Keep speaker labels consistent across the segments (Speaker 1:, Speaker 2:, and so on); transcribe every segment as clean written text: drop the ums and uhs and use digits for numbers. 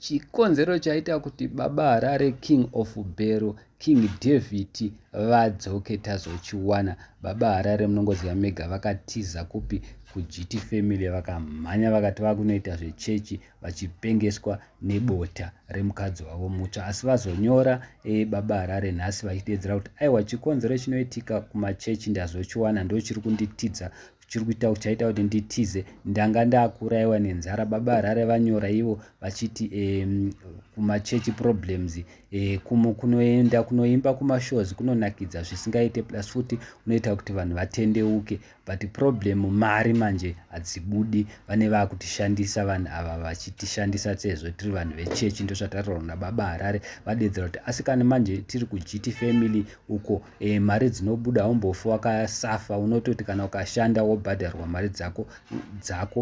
Speaker 1: chikonzero chaita kuti baba Harare, King of Bhero, King David vadzoke tazochiwana. Baba Harare munongoziva mega vakatiza kupi kuGT Family, vakamhanya vakati vakunoita zvechechi vachipengeswa nebota remukadzi wavo mutsva, asi vazonyora baba Harare nhasi vachidedzera kuti aiwa, chikonzero chinoitika kumachechi ndazochiwana, ndo chiri kunditidza, chiri kuita chaita kuti nditize, ndanga ndakuraiwa nenzara. Baba Harare vanyora ivo vachiti kumachechi problems, kunoenda kunoimba kumashows kunonakidza zvisingaite, plus futi unoita kuti vanhu vatendeuke, but problem mari manje hadzibudi. Vane vakutishandisa vanhu ava, vachitishandisa sezvo tiri vanhu vechechi. Ndo zvataurwa nababa Harare, vadedzera kuti asi kana manje tiri kuGT Family uko mari dzinobuda umbofu wakasafa, unototi kana ukashanda wobhadharwa mari dzako.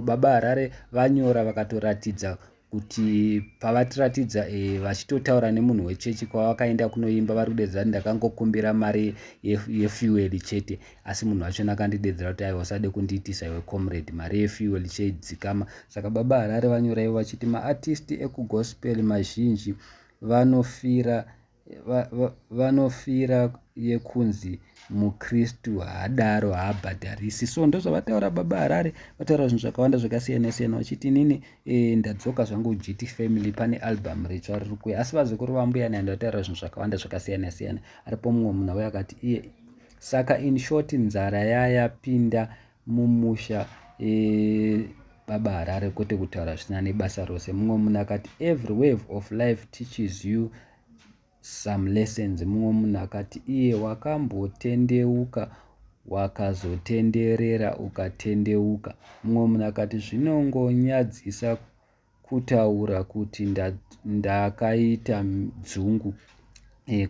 Speaker 1: Baba Harare vanyora vakatoratidza kuti pavatiratidza vachitotaura nemunhu wechechi kwavakaenda kunoimba, vari kudedzera kuti ndakangokumbira mari yefuel chete, asi munhu wachona akandidedzera kuti aiwa, usade kundiitisa iwe comrade, mari yefuel cheidzikama. Saka baba Harare vanyora ivo vachiti maartisti ekugospel mazhinji vanofira yekunzi mukristu haadaro haabhadharisi. So ndozvavataura baba Harare, vataura zvinhu zvakawanda zvakasiyana siyana, vachiti nini ndadzoka zvangu GT Family, pane album ritsva riri kuuya, asi vazukuru vambuya naenda vataura zvinhu zvakawanda zvakasiyana siyana. Aripo mumwe munhu wauya akati iye saka in short nzara yapinda mumusha baba Harare, kwete kutaura zvisina nebasa rose. Mumwe munhu akati every wave of life teaches you some lessons. Mumwe munhu akati iye wakambotendeuka wakazotenderera ukatendeuka. Mumwe munhu akati zvinongonyadzisa kutaura kuti ndakaita dzungu,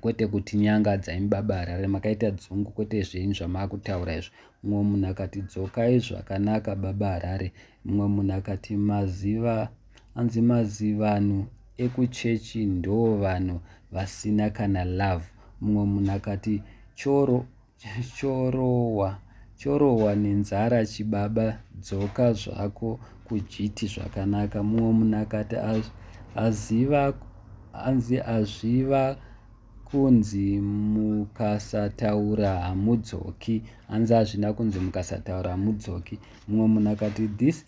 Speaker 1: kwete kuti nyangadza imi baba Harare, makaita dzungu, kwete zvenyu zvamakutaura izvo. Mumwe munhu akati dzokai zvakanaka baba Harare. Mumwe munhu akati mazivano ekuchechi ndo vanhu vasina kana love. Mumwe munhu akati chorohwa nenzara chibaba, dzoka zvako kuGT zvakanaka. Mumwe munhu akati azviva kunzi mukasataura hamudzoki, hanzi hazvina kunzi mukasataura hamudzoki. Mumwe munhu akati this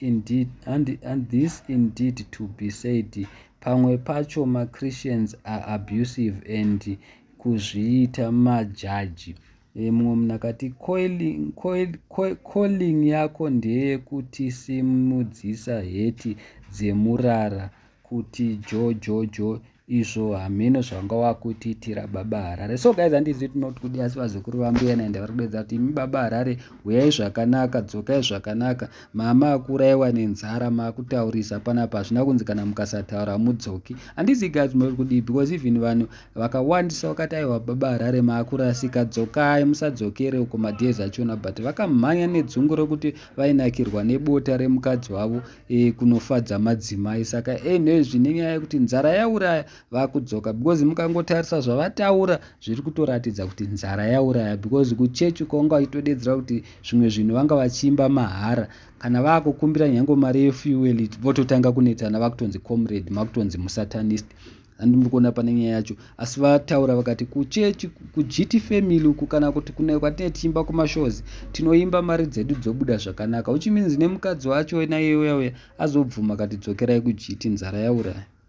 Speaker 1: indeed to be said, pamwe pacho maChristians are abusive and kuzviita majaji. Mumwe munhu akati calling yako ndeye kutisimudzisa heti dzemurara kuti jojojo, izvo hameno zvanga wakutiitira baba Harare. So guys, handizi tinoti kudi, asi vazukuru vambuya naenda vari kudedza kuti imi baba Harare, uyai zvakanaka, dzokai zvakanaka, mama akuraiwa nenzara, maakutaurisa panapa, hazvina kunzi kana mukasataura mudzoki. Handizi guys muri kudi, because even vanhu vakawandisa vakati aiwa baba Harare maakurasika, dzokai, musadzokere uko madhezi achona, but vakamhanya nedzungu rokuti vainakirwa nebota remukadzi wavo kunofadza madzimai. Saka nezvi nenyaya yekuti nzara yauraya vakudzoka, because mukangotarisa zvavataura zviri kutoratidza kuti nzara yauraya, because kuchechi kwanga vachitodedzera kuti zvimwe zvinhu vanga vachiimba mahara, kana vakukumbira nyange mari yefuel vototanga kunetsana, vakutonzi comrade, makutonzi musatanist. Handimukona pane nyaya yacho, asi vataura vakati kuchechi kuGT Family uku, kana kuti kwatine tiimba kumashows tinoimba mari dzedu dzobuda zvakanaka, uchiminzi nemukadzi wacho naiye azobvuma akati dzokerai kuGT, nzara yauraya.